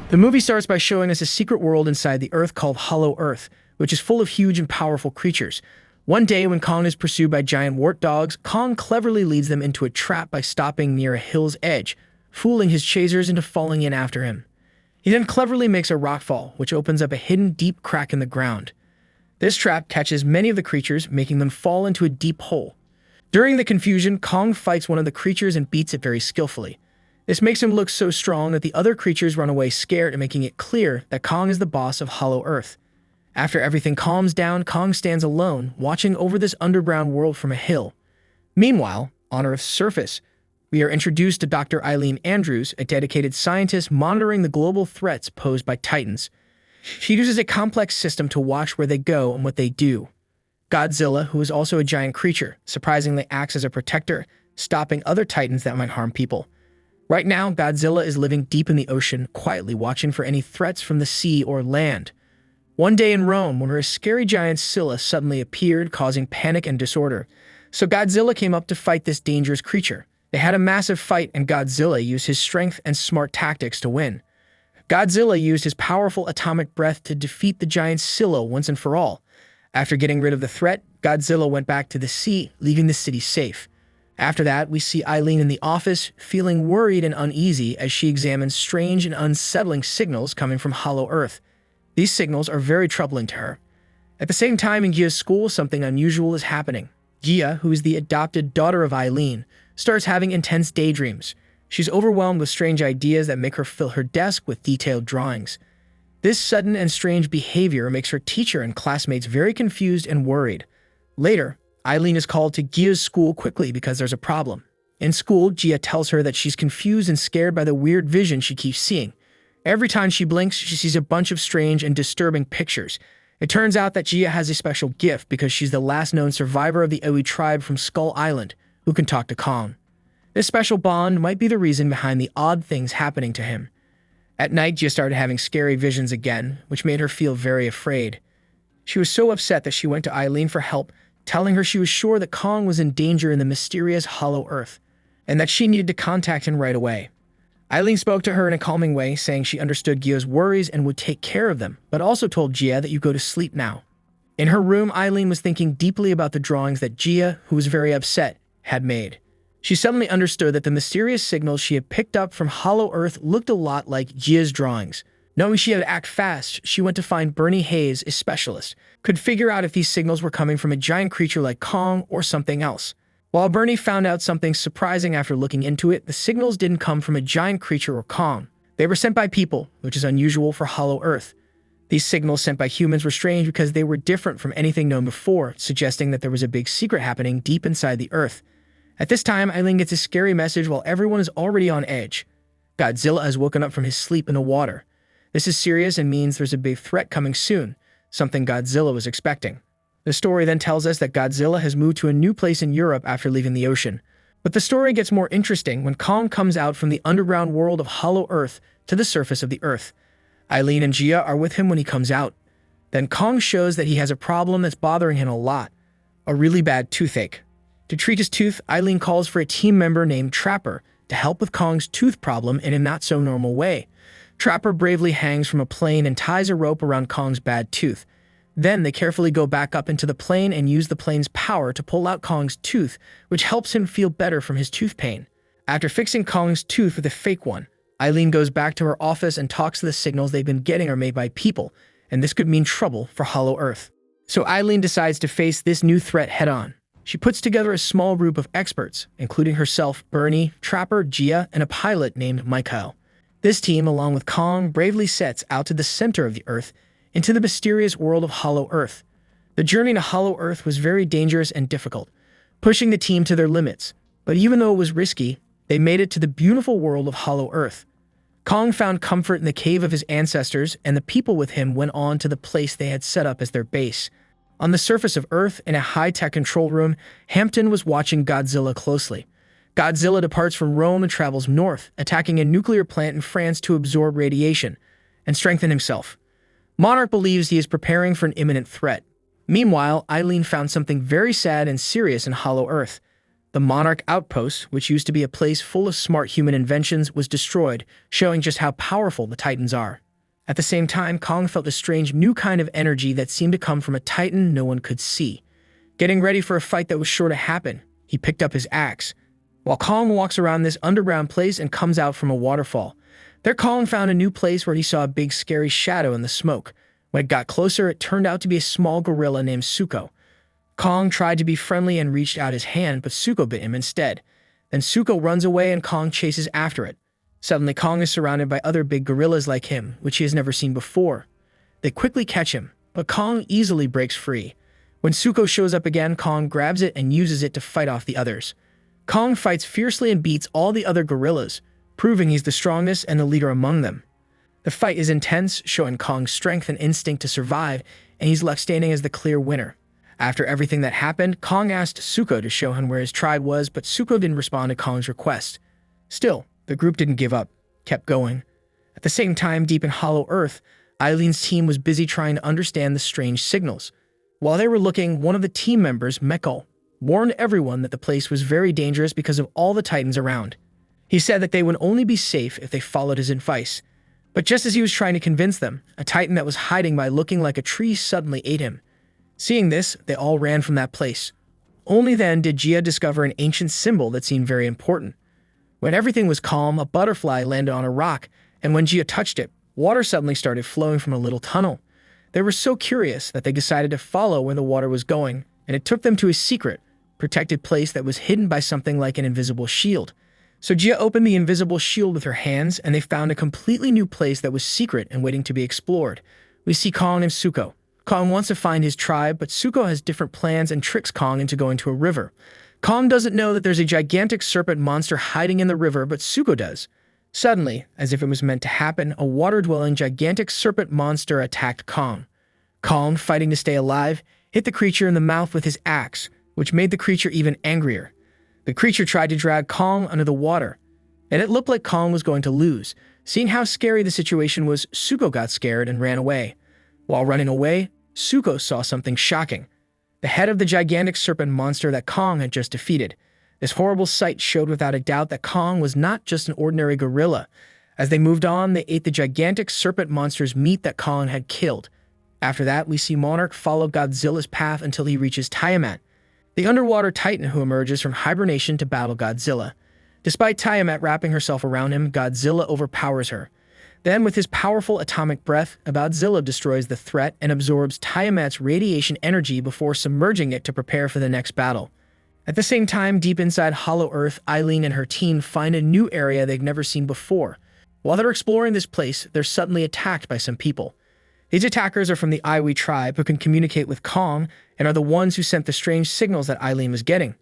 The movie starts by showing us a secret world inside the Earth called Hollow Earth, which is full of huge and powerful creatures. One day, when Kong is pursued by giant wart dogs, Kong cleverly leads them into a trap by stopping near a hill's edge, fooling his chasers into falling in after him. He then cleverly makes a rockfall, which opens up a hidden deep crack in the ground. This trap catches many of the creatures, making them fall into a deep hole. During the confusion, Kong fights one of the creatures and beats it very skillfully. This makes him look so strong that the other creatures run away scared, and making it clear that Kong is the boss of Hollow Earth. After everything calms down, Kong stands alone, watching over this underground world from a hill. Meanwhile, on Earth's surface, we are introduced to Dr. Eileen Andrews, a dedicated scientist monitoring the global threats posed by Titans. She uses a complex system to watch where they go and what they do. Godzilla, who is also a giant creature, surprisingly acts as a protector, stopping other Titans that might harm people. Right now, Godzilla is living deep in the ocean, quietly watching for any threats from the sea or land. One day in Rome, when a scary giant Scylla suddenly appeared, causing panic and disorder. So Godzilla came up to fight this dangerous creature. They had a massive fight, and Godzilla used his strength and smart tactics to win. Godzilla used his powerful atomic breath to defeat the giant Scylla once and for all. After getting rid of the threat, Godzilla went back to the sea, leaving the city safe. After that, we see Eileen in the office, feeling worried and uneasy as she examines strange and unsettling signals coming from Hollow Earth. These signals are very troubling to her. At the same time, in Gia's school, something unusual is happening. Gia, who is the adopted daughter of Eileen, starts having intense daydreams. She's overwhelmed with strange ideas that make her fill her desk with detailed drawings. This sudden and strange behavior makes her teacher and classmates very confused and worried. Later, Eileen is called to Gia's school quickly because there's a problem. In school, Gia tells her that she's confused and scared by the weird vision she keeps seeing. Every time she blinks, she sees a bunch of strange and disturbing pictures. It turns out that Gia has a special gift because she's the last known survivor of the Owie tribe from Skull Island who can talk to Kong. This special bond might be the reason behind the odd things happening to him. At night, Gia started having scary visions again, which made her feel very afraid. She was so upset that she went to Eileen for help, telling her she was sure that Kong was in danger in the mysterious Hollow Earth, and that she needed to contact him right away. Eileen spoke to her in a calming way, saying she understood Gia's worries and would take care of them, but also told Gia that you go to sleep now. In her room, Eileen was thinking deeply about the drawings that Gia, who was very upset, had made. She suddenly understood that the mysterious signals she had picked up from Hollow Earth looked a lot like Gia's drawings. Knowing she had to act fast, she went to find Bernie Hayes, a specialist, could figure out if these signals were coming from a giant creature like Kong or something else. While Bernie found out something surprising after looking into it, the signals didn't come from a giant creature or Kong. They were sent by people, which is unusual for Hollow Earth. These signals sent by humans were strange because they were different from anything known before, suggesting that there was a big secret happening deep inside the Earth. At this time, Eileen gets a scary message while everyone is already on edge. Godzilla has woken up from his sleep in the water. This is serious and means there's a big threat coming soon, something Godzilla was expecting. The story then tells us that Godzilla has moved to a new place in Europe after leaving the ocean. But the story gets more interesting when Kong comes out from the underground world of Hollow Earth to the surface of the Earth. Eileen and Gia are with him when he comes out. Then Kong shows that he has a problem that's bothering him a lot, a really bad toothache. To treat his tooth, Eileen calls for a team member named Trapper to help with Kong's tooth problem in a not-so-normal way. Trapper bravely hangs from a plane and ties a rope around Kong's bad tooth. Then they carefully go back up into the plane and use the plane's power to pull out Kong's tooth, which helps him feel better from his tooth pain. After fixing Kong's tooth with a fake one, Eileen goes back to her office and talks to the signals they've been getting are made by people, and this could mean trouble for Hollow Earth. So Eileen decides to face this new threat head-on. She puts together a small group of experts, including herself, Bernie, Trapper, Gia, and a pilot named Michael. This team, along with Kong, bravely sets out to the center of the Earth, into the mysterious world of Hollow Earth. The journey to Hollow Earth was very dangerous and difficult, pushing the team to their limits. But even though it was risky, they made it to the beautiful world of Hollow Earth. Kong found comfort in the cave of his ancestors, and the people with him went on to the place they had set up as their base. On the surface of Earth, in a high-tech control room, Hampton was watching Godzilla closely. Godzilla departs from Rome and travels north, attacking a nuclear plant in France to absorb radiation and strengthen himself. Monarch believes he is preparing for an imminent threat. Meanwhile, Eileen found something very sad and serious in Hollow Earth. The Monarch Outpost, which used to be a place full of smart human inventions, was destroyed, showing just how powerful the Titans are. At the same time, Kong felt a strange new kind of energy that seemed to come from a Titan no one could see. Getting ready for a fight that was sure to happen, he picked up his axe. While Kong walks around this underground place and comes out from a waterfall, there Kong found a new place where he saw a big scary shadow in the smoke. When it got closer, it turned out to be a small gorilla named Suko. Kong tried to be friendly and reached out his hand, but Suko bit him instead. Then Suko runs away and Kong chases after it. Suddenly, Kong is surrounded by other big gorillas like him, which he has never seen before. They quickly catch him, but Kong easily breaks free. When Suko shows up again, Kong grabs it and uses it to fight off the others. Kong fights fiercely and beats all the other gorillas, proving he's the strongest and the leader among them. The fight is intense, showing Kong's strength and instinct to survive, and he's left standing as the clear winner. After everything that happened, Kong asked Suko to show him where his tribe was, but Suko didn't respond to Kong's request. Still, the group didn't give up, kept going. At the same time, deep in Hollow Earth, Eileen's team was busy trying to understand the strange signals. While they were looking, one of the team members, Mekko, warned everyone that the place was very dangerous because of all the Titans around. He said that they would only be safe if they followed his advice. But just as he was trying to convince them, a Titan that was hiding by looking like a tree suddenly ate him. Seeing this, they all ran from that place. Only then did Jia discover an ancient symbol that seemed very important. When everything was calm, a butterfly landed on a rock, and when Jia touched it, water suddenly started flowing from a little tunnel. They were so curious that they decided to follow where the water was going, and it took them to a secret, protected place that was hidden by something like an invisible shield. So Jia opened the invisible shield with her hands, and they found a completely new place that was secret and waiting to be explored. We see Kong and Suko. Kong wants to find his tribe, but Suko has different plans and tricks Kong into going to a river. Kong doesn't know that there's a gigantic serpent monster hiding in the river, but Suko does. Suddenly, as if it was meant to happen, a water-dwelling gigantic serpent monster attacked Kong. Kong, fighting to stay alive, hit the creature in the mouth with his axe, which made the creature even angrier. The creature tried to drag Kong under the water, and it looked like Kong was going to lose. Seeing how scary the situation was, Suko got scared and ran away. While running away, Suko saw something shocking. The head of the gigantic serpent monster that Kong had just defeated. This horrible sight showed without a doubt that Kong was not just an ordinary gorilla. As they moved on, they ate the gigantic serpent monster's meat that Kong had killed. After that, we see Monarch follow Godzilla's path until he reaches Tiamat, the underwater titan who emerges from hibernation to battle Godzilla. Despite Tiamat wrapping herself around him, Godzilla overpowers her. Then, with his powerful atomic breath, Godzilla destroys the threat and absorbs Tiamat's radiation energy before submerging it to prepare for the next battle. At the same time, deep inside Hollow Earth, Eileen and her team find a new area they've never seen before. While they're exploring this place, they're suddenly attacked by some people. These attackers are from the Iwi tribe who can communicate with Kong and are the ones who sent the strange signals that Eileen was getting.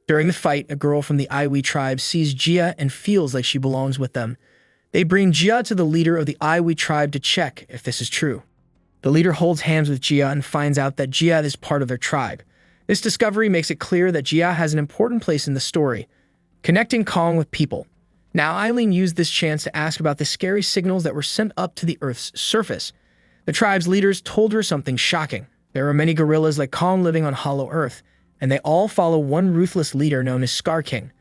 During the fight, a girl from the Iwi tribe sees Jia and feels like she belongs with them. They bring Jia to the leader of the Iwi tribe to check if this is true. The leader holds hands with Jia and finds out that Jia is part of their tribe. This discovery makes it clear that Jia has an important place in the story, connecting Kong with people. Now, Eileen used this chance to ask about the scary signals that were sent up to the Earth's surface. The tribe's leaders told her something shocking. There are many gorillas like Kong living on Hollow Earth, and they all follow one ruthless leader known as Scar King.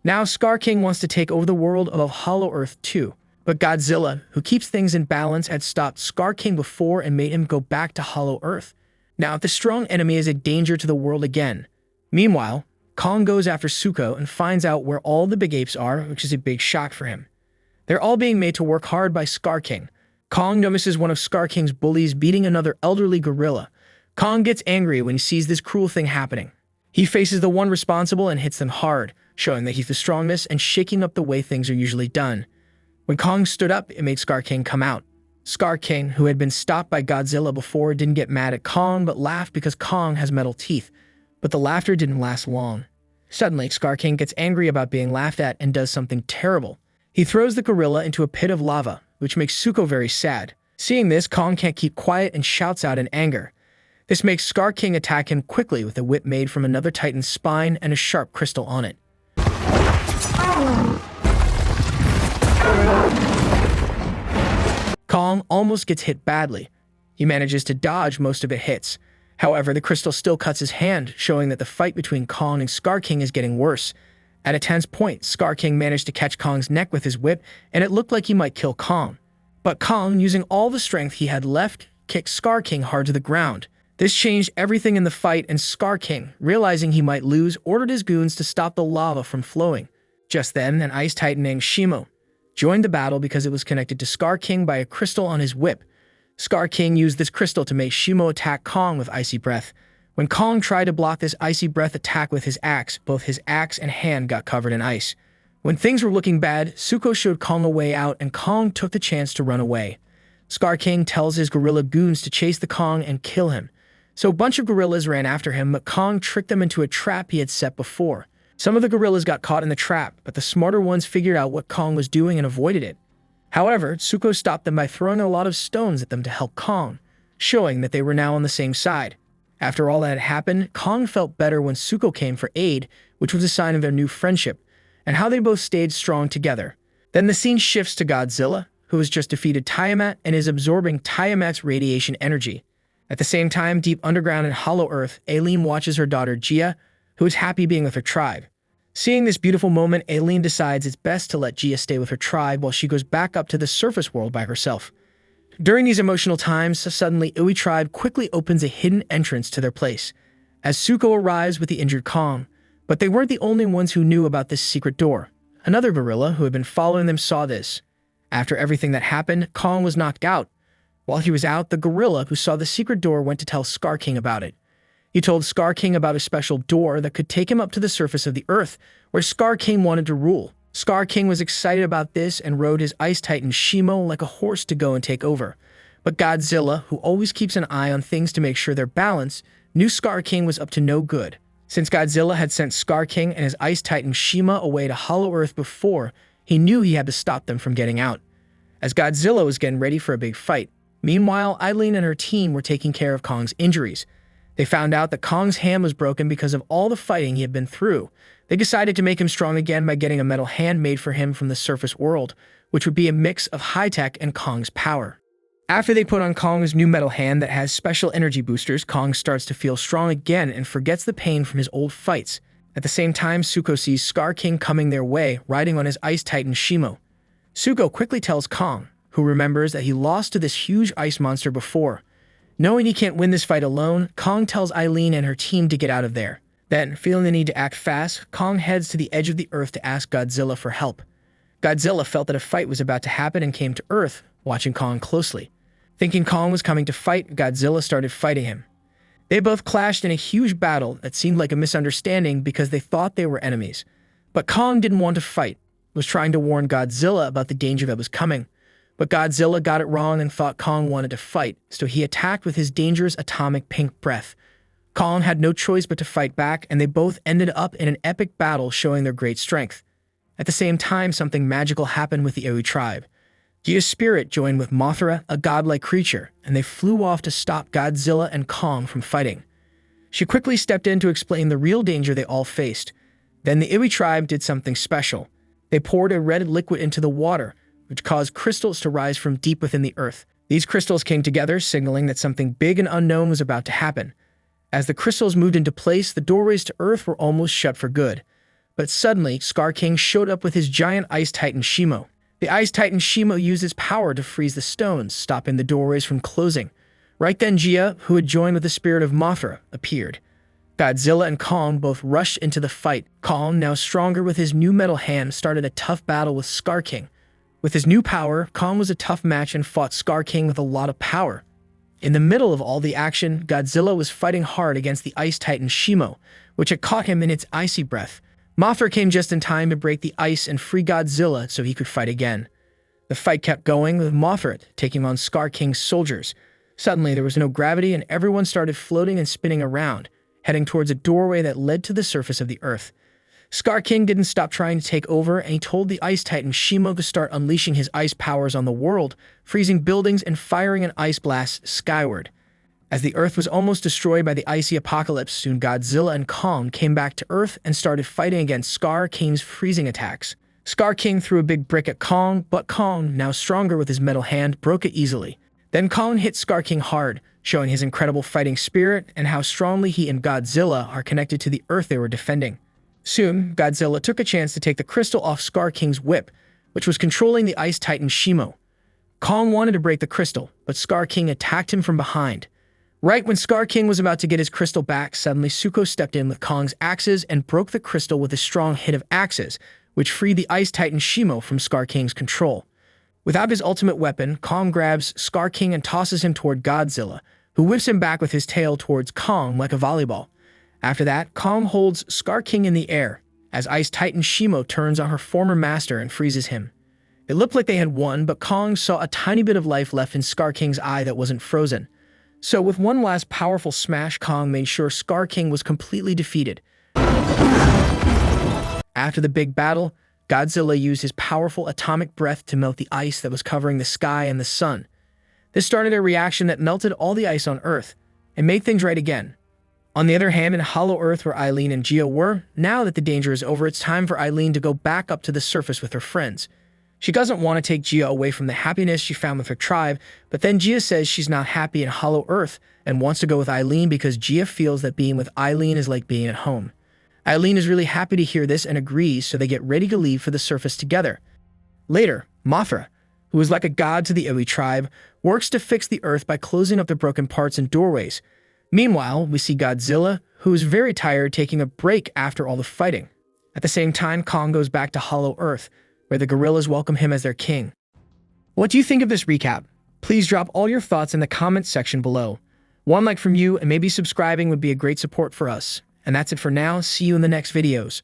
Now, Scar King wants to take over the world of Hollow Earth too. But Godzilla, who keeps things in balance, had stopped Scar King before and made him go back to Hollow Earth. Now, the strong enemy is a danger to the world again. Meanwhile, Kong goes after Suko and finds out where all the big apes are, which is a big shock for him. They're all being made to work hard by Scar King. Kong notices one of Scar King's bullies beating another elderly gorilla. Kong gets angry when he sees this cruel thing happening. He faces the one responsible and hits them hard, showing that he's the strongest and shaking up the way things are usually done. When Kong stood up, it made Scar King come out. Scar King, who had been stopped by Godzilla before, didn't get mad at Kong but laughed because Kong has metal teeth. But the laughter didn't last long. Suddenly, Scar King gets angry about being laughed at and does something terrible. He throws the gorilla into a pit of lava, which makes Suko very sad. Seeing this, Kong can't keep quiet and shouts out in anger. This makes Scar King attack him quickly with a whip made from another titan's spine and a sharp crystal on it. Kong almost gets hit badly. He manages to dodge most of the hits. However, the crystal still cuts his hand, showing that the fight between Kong and Scar King is getting worse. At a tense point, Scar King managed to catch Kong's neck with his whip, and it looked like he might kill Kong. But Kong, using all the strength he had left, kicked Scar King hard to the ground. This changed everything in the fight, and Scar King, realizing he might lose, ordered his goons to stop the lava from flowing. Just then, an ice titan named Shimo joined the battle because it was connected to Scar King by a crystal on his whip. Scar King used this crystal to make Shimo attack Kong with icy breath. When Kong tried to block this icy breath attack with his axe, both his axe and hand got covered in ice. When things were looking bad, Suko showed Kong a way out, and Kong took the chance to run away. Scar King tells his gorilla goons to chase the Kong and kill him. So a bunch of gorillas ran after him, but Kong tricked them into a trap he had set before. Some of the gorillas got caught in the trap, but the smarter ones figured out what Kong was doing and avoided it. However, Suko stopped them by throwing a lot of stones at them to help Kong, showing that they were now on the same side. After all that had happened, Kong felt better when Suko came for aid, which was a sign of their new friendship, and how they both stayed strong together. Then the scene shifts to Godzilla, who has just defeated Tiamat and is absorbing Tiamat's radiation energy. At the same time, deep underground in Hollow Earth, Aileen watches her daughter Gia, who is happy being with her tribe. Seeing this beautiful moment, Aileen decides it's best to let Gia stay with her tribe while she goes back up to the surface world by herself. During these emotional times, suddenly Iwi tribe quickly opens a hidden entrance to their place, as Suko arrives with the injured Kong. But they weren't the only ones who knew about this secret door. Another gorilla who had been following them saw this. After everything that happened, Kong was knocked out. While he was out, the gorilla who saw the secret door went to tell Scar King about it. He told Scar King about a special door that could take him up to the surface of the earth, where Scar King wanted to rule. Scar King was excited about this and rode his ice titan Shimo like a horse to go and take over. But Godzilla, who always keeps an eye on things to make sure they're balanced, knew Scar King was up to no good. Since Godzilla had sent Scar King and his ice titan Shima away to Hollow Earth before, he knew he had to stop them from getting out. As Godzilla was getting ready for a big fight, meanwhile, Aileen and her team were taking care of Kong's injuries. They found out that Kong's hand was broken because of all the fighting he had been through. They decided to make him strong again by getting a metal hand made for him from the surface world, which would be a mix of high-tech and Kong's power. After they put on Kong's new metal hand that has special energy boosters, Kong starts to feel strong again and forgets the pain from his old fights. At the same time, Suko sees Scar King coming their way, riding on his ice titan Shimo. Suko quickly tells Kong, who remembers that he lost to this huge ice monster before. Knowing he can't win this fight alone, Kong tells Aileen and her team to get out of there. Then, feeling the need to act fast, Kong heads to the edge of the earth to ask Godzilla for help. Godzilla felt that a fight was about to happen and came to Earth, watching Kong closely. Thinking Kong was coming to fight, Godzilla started fighting him. They both clashed in a huge battle that seemed like a misunderstanding because they thought they were enemies. But Kong didn't want to fight, was trying to warn Godzilla about the danger that was coming. But Godzilla got it wrong and thought Kong wanted to fight, so he attacked with his dangerous atomic pink breath. Kong had no choice but to fight back, and they both ended up in an epic battle showing their great strength. At the same time, something magical happened with the Iwi tribe. Gia's spirit joined with Mothra, a godlike creature, and they flew off to stop Godzilla and Kong from fighting. She quickly stepped in to explain the real danger they all faced. Then the Iwi tribe did something special. They poured a red liquid into the water, which caused crystals to rise from deep within the earth. These crystals came together, signaling that something big and unknown was about to happen. As the crystals moved into place, the doorways to Earth were almost shut for good. But suddenly, Scar King showed up with his giant ice titan Shimo. The ice titan Shimo used his power to freeze the stones, stopping the doorways from closing. Right then, Gia, who had joined with the spirit of Mothra, appeared. Godzilla and Kong both rushed into the fight. Kong, now stronger with his new metal hand, started a tough battle with Scar King. With his new power, Kong was a tough match and fought Scar King with a lot of power. In the middle of all the action, Godzilla was fighting hard against the ice titan Shimo, which had caught him in its icy breath. Mothra came just in time to break the ice and free Godzilla so he could fight again. The fight kept going, with Mothra taking on Scar King's soldiers. Suddenly, there was no gravity and everyone started floating and spinning around, heading towards a doorway that led to the surface of the earth. Scar King didn't stop trying to take over, and he told the Ice Titan Shimo to start unleashing his ice powers on the world, freezing buildings and firing an ice blast skyward. As the Earth was almost destroyed by the icy apocalypse, soon Godzilla and Kong came back to Earth and started fighting against Scar King's freezing attacks. Scar King threw a big brick at Kong, but Kong, now stronger with his metal hand, broke it easily. Then Kong hit Scar King hard, showing his incredible fighting spirit and how strongly he and Godzilla are connected to the Earth they were defending. Soon, Godzilla took a chance to take the crystal off Scar King's whip, which was controlling the Ice Titan Shimo. Kong wanted to break the crystal, but Scar King attacked him from behind. Right when Scar King was about to get his crystal back, suddenly Suko stepped in with Kong's axes and broke the crystal with a strong hit of axes, which freed the Ice Titan Shimo from Scar King's control. Without his ultimate weapon, Kong grabs Scar King and tosses him toward Godzilla, who whips him back with his tail towards Kong like a volleyball. After that, Kong holds Scar King in the air, as Ice Titan Shimo turns on her former master and freezes him. It looked like they had won, but Kong saw a tiny bit of life left in Scar King's eye that wasn't frozen. So with one last powerful smash, Kong made sure Scar King was completely defeated. After the big battle, Godzilla used his powerful atomic breath to melt the ice that was covering the sky and the sun. This started a reaction that melted all the ice on Earth and made things right again. On the other hand, in Hollow Earth where Eileen and Gia were, now that the danger is over, it's time for Eileen to go back up to the surface with her friends. She doesn't want to take Gia away from the happiness she found with her tribe, but then Gia says she's not happy in Hollow Earth and wants to go with Eileen because Gia feels that being with Eileen is like being at home. Eileen is really happy to hear this and agrees, so they get ready to leave for the surface together. Later, Mothra, who is like a god to the Owie tribe, works to fix the Earth by closing up the broken parts and doorways. Meanwhile, we see Godzilla, who is very tired, taking a break after all the fighting. At the same time, Kong goes back to Hollow Earth, where the gorillas welcome him as their king. What do you think of this recap? Please drop all your thoughts in the comments section below. One like from you and maybe subscribing would be a great support for us. And that's it for now. See you in the next videos.